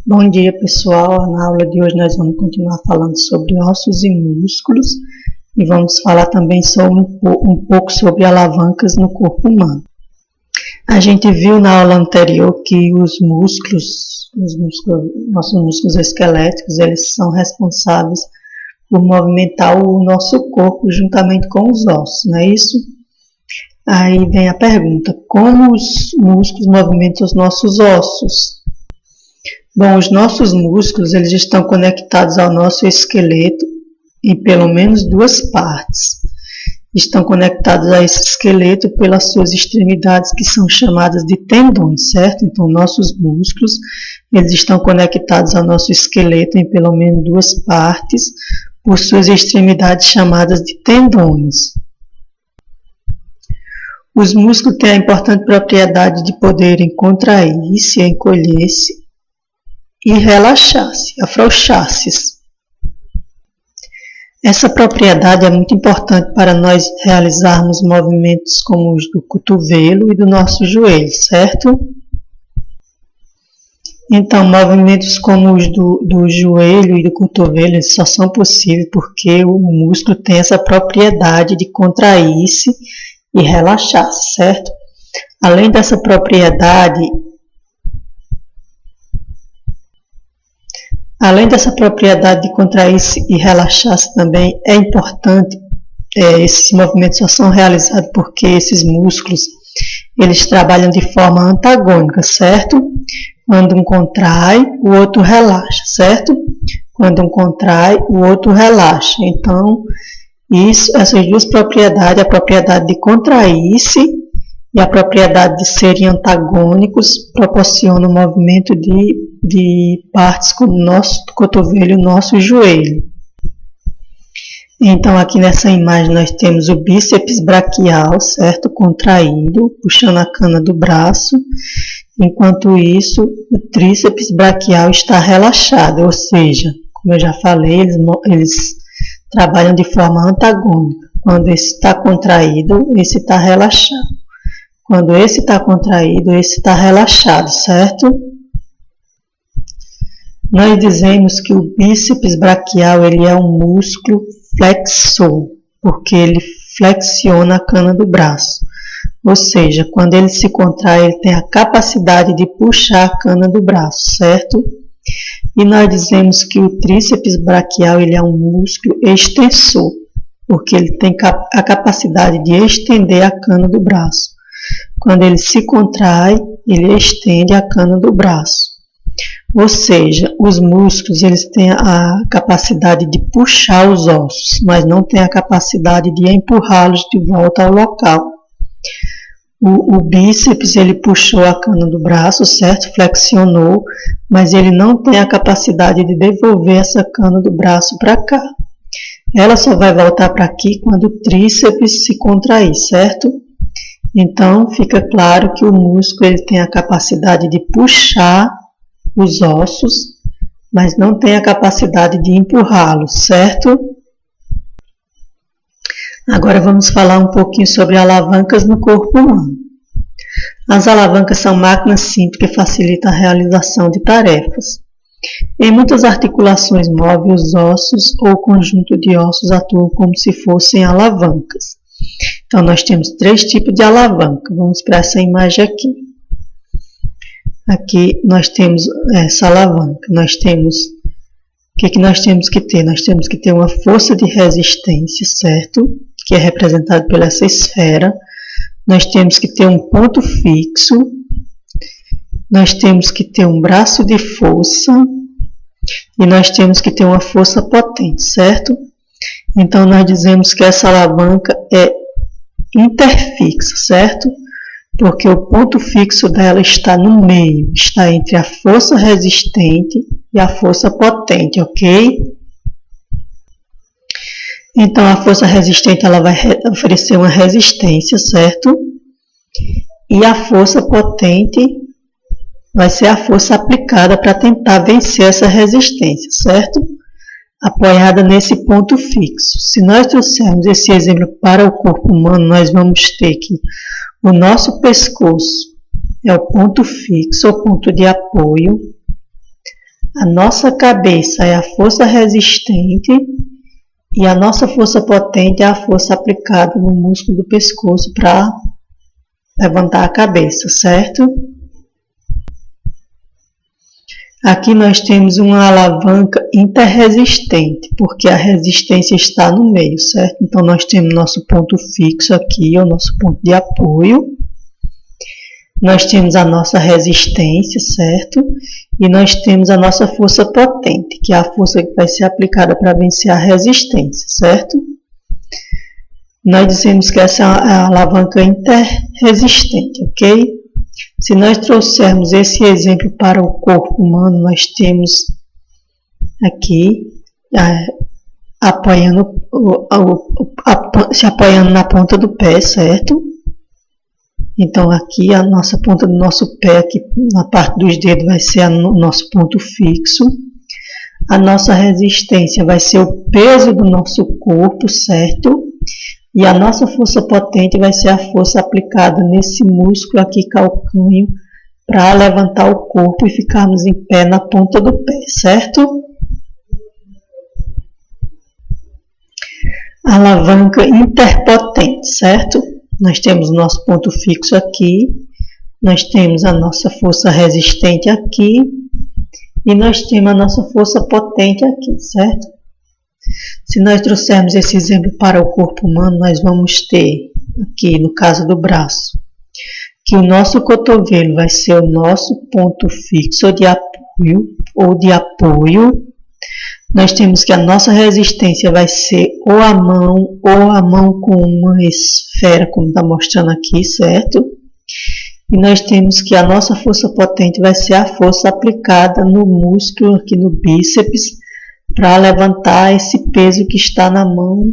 Bom dia, pessoal. Na aula de hoje nós vamos continuar falando sobre ossos e músculos e vamos falar também um pouco sobre alavancas no corpo humano. A gente viu na aula anterior que nossos músculos esqueléticos, eles são responsáveis por movimentar o nosso corpo juntamente com os ossos, não é isso? Aí vem a pergunta: como os músculos movimentam os nossos ossos? Bom, os nossos músculos eles estão conectados ao nosso esqueleto em pelo menos duas partes. Estão conectados a esse esqueleto pelas suas extremidades, que são chamadas de tendões, certo? Então, nossos músculos eles estão conectados ao nosso esqueleto em pelo menos duas partes por suas extremidades chamadas de tendões. Os músculos têm a importante propriedade de poderem contrair-se, encolher-se e relaxar-se, afrouxar-se. Essa propriedade é muito importante para nós realizarmos movimentos como os do cotovelo e do nosso joelho, certo? Então, movimentos como os do joelho e do cotovelo só são possíveis porque o músculo tem essa propriedade de contrair-se e relaxar-se, certo? Além dessa propriedade de contrair-se e relaxar-se também, é importante, esses movimentos só são realizados porque esses músculos, eles trabalham de forma antagônica, certo? Quando um contrai, o outro relaxa, certo? Quando um contrai, o outro relaxa. Então, essas duas propriedades, a propriedade de contrair-se e a propriedade de serem antagônicos, proporcionam o movimento de partes como o nosso cotovelo e o nosso joelho. Então, aqui nessa imagem nós temos o bíceps braquial, certo? Contraído, puxando a cana do braço. Enquanto isso, o tríceps braquial está relaxado, ou seja, como eu já falei, eles trabalham de forma antagônica. Quando esse está contraído, esse está relaxado. Quando esse está contraído, esse está relaxado, certo? Nós dizemos que o bíceps braquial ele é um músculo flexor, porque ele flexiona a cana do braço. Ou seja, quando ele se contrai, ele tem a capacidade de puxar a cana do braço, certo? E nós dizemos que o tríceps braquial ele é um músculo extensor, porque ele tem a capacidade de estender a cana do braço. Quando ele se contrai, ele estende a cana do braço. Ou seja, os músculos eles têm a capacidade de puxar os ossos, mas não têm a capacidade de empurrá-los de volta ao local. O bíceps ele puxou a cana do braço, certo? Flexionou, mas ele não tem a capacidade de devolver essa cana do braço para cá. Ela só vai voltar para aqui quando o tríceps se contrair, certo? Então, fica claro que o músculo ele tem a capacidade de puxar os ossos, mas não tem a capacidade de empurrá-los, certo? Agora vamos falar um pouquinho sobre alavancas no corpo humano. As alavancas são máquinas simples que facilitam a realização de tarefas. Em muitas articulações móveis, os ossos ou o conjunto de ossos atuam como se fossem alavancas. Então, nós temos três tipos de alavanca. Vamos para essa imagem aqui. Aqui nós temos essa alavanca. O que nós temos que ter? Nós temos que ter uma força de resistência, certo? Que é representada pela essa esfera. Nós temos que ter um ponto fixo. Nós temos que ter um braço de força. E nós temos que ter uma força potente, certo? Então, nós dizemos que essa alavanca é interfixa, certo? Porque o ponto fixo dela está no meio, está entre a força resistente e a força potente, ok? Então, a força resistente ela vai oferecer uma resistência, certo? E a força potente vai ser a força aplicada para tentar vencer essa resistência, certo? Apoiada nesse ponto fixo. Se nós trouxermos esse exemplo para o corpo humano, nós vamos ter que o nosso pescoço é o ponto fixo, o ponto de apoio. A nossa cabeça é a força resistente e a nossa força potente é a força aplicada no músculo do pescoço para levantar a cabeça, certo? Aqui nós temos uma alavanca interresistente, porque a resistência está no meio, certo? Então nós temos nosso ponto fixo aqui, o nosso ponto de apoio. Nós temos a nossa resistência, certo? E nós temos a nossa força potente, que é a força que vai ser aplicada para vencer a resistência, certo? Nós dizemos que essa é a alavanca interresistente, ok? Se nós trouxermos esse exemplo para o corpo humano, nós temos aqui, se apoiando na ponta do pé, certo? Então aqui a nossa ponta do nosso pé, aqui na parte dos dedos, vai ser o nosso ponto fixo. A nossa resistência vai ser o peso do nosso corpo, certo? E a nossa força potente vai ser a força aplicada nesse músculo aqui calcâneo para levantar o corpo e ficarmos em pé na ponta do pé, certo? Alavanca interpotente, certo? Nós temos o nosso ponto fixo aqui, nós temos a nossa força resistente aqui e nós temos a nossa força potente aqui, certo? Se nós trouxermos esse exemplo para o corpo humano, nós vamos ter aqui, no caso do braço, que o nosso cotovelo vai ser o nosso ponto fixo de apoio. Nós temos que a nossa resistência vai ser ou a mão com uma esfera, como está mostrando aqui, certo? E nós temos que a nossa força potente vai ser a força aplicada no músculo aqui no bíceps, para levantar esse peso que está na mão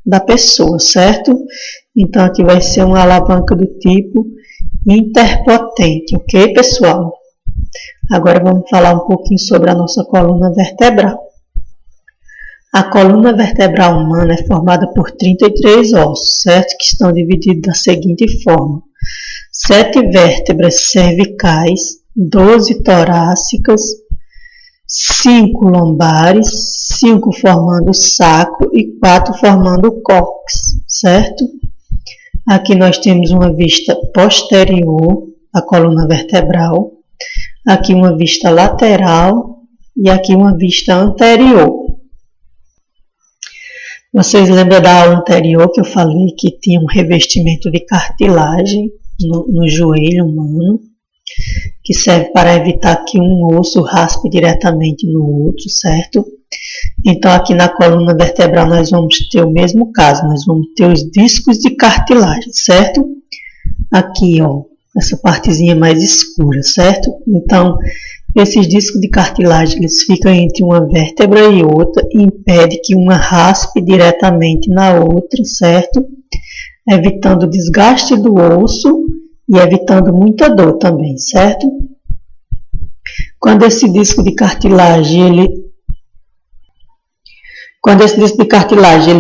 da pessoa, certo? Então aqui vai ser uma alavanca do tipo interpotente, ok, pessoal? Agora vamos falar um pouquinho sobre a nossa coluna vertebral. A coluna vertebral humana é formada por 33 ossos, certo? Que estão divididos da seguinte forma: 7 vértebras cervicais, 12 torácicas, 5 lombares, 5 formando o saco e 4 formando o cóccix, certo? Aqui nós temos uma vista posterior à coluna vertebral, aqui uma vista lateral e aqui uma vista anterior. Vocês lembram da aula anterior que eu falei que tinha um revestimento de cartilagem no joelho humano, que serve para evitar que um osso raspe diretamente no outro, certo? Então aqui na coluna vertebral nós vamos ter o mesmo caso, nós vamos ter os discos de cartilagem, certo? Aqui, ó, essa partezinha mais escura, certo? Então, esses discos de cartilagem, eles ficam entre uma vértebra e outra e impede que uma raspe diretamente na outra, certo? Evitando o desgaste do osso e evitando muita dor também, certo? Quando esse disco de cartilagem, ele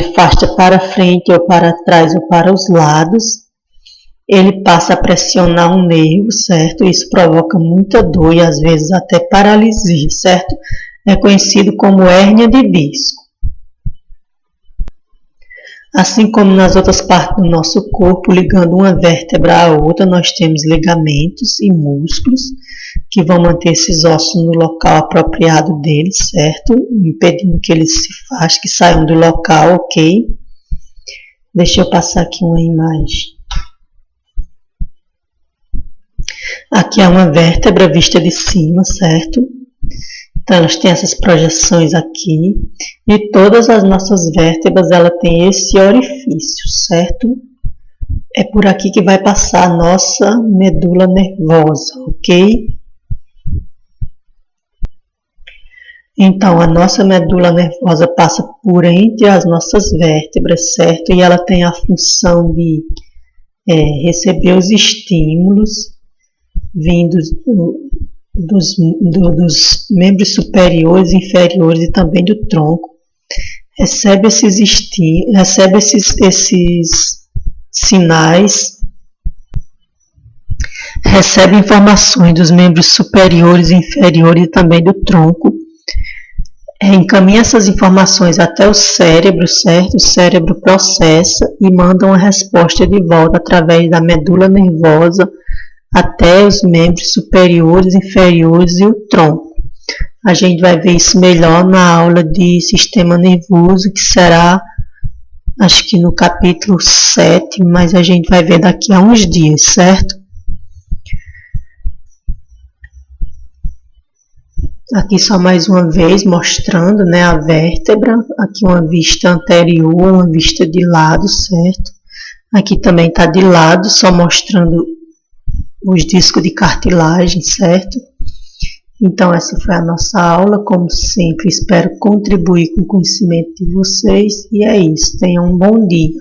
afasta para frente ou para trás ou para os lados, ele passa a pressionar um nervo, certo? Isso provoca muita dor e às vezes até paralisia, certo? É conhecido como hérnia de disco. Assim como nas outras partes do nosso corpo, ligando uma vértebra à outra, nós temos ligamentos e músculos que vão manter esses ossos no local apropriado deles, certo? Impedindo que eles que saiam do local, ok? Deixa eu passar aqui uma imagem. Aqui é uma vértebra vista de cima, certo? Então, elas têm essas projeções aqui, e todas as nossas vértebras, ela tem esse orifício, certo? É por aqui que vai passar a nossa medula nervosa, ok? Então, a nossa medula nervosa passa por entre as nossas vértebras, certo? E ela tem a função de receber os estímulos vindos dos membros superiores, inferiores e também do tronco, recebe esses sinais, recebe informações dos membros superiores e inferiores e também do tronco, encaminha essas informações até o cérebro, certo? O cérebro processa e manda uma resposta de volta através da medula nervosa até os membros superiores, inferiores e o tronco. A gente vai ver isso melhor na aula de sistema nervoso, que será, acho que no capítulo 7, mas a gente vai ver daqui a uns dias, certo? Aqui só mais uma vez mostrando, né, a vértebra, aqui uma vista anterior, uma vista de lado, certo? Aqui também está de lado, só mostrando os discos de cartilagem, certo? Então essa foi a nossa aula, como sempre espero contribuir com o conhecimento de vocês e é isso, tenham um bom dia.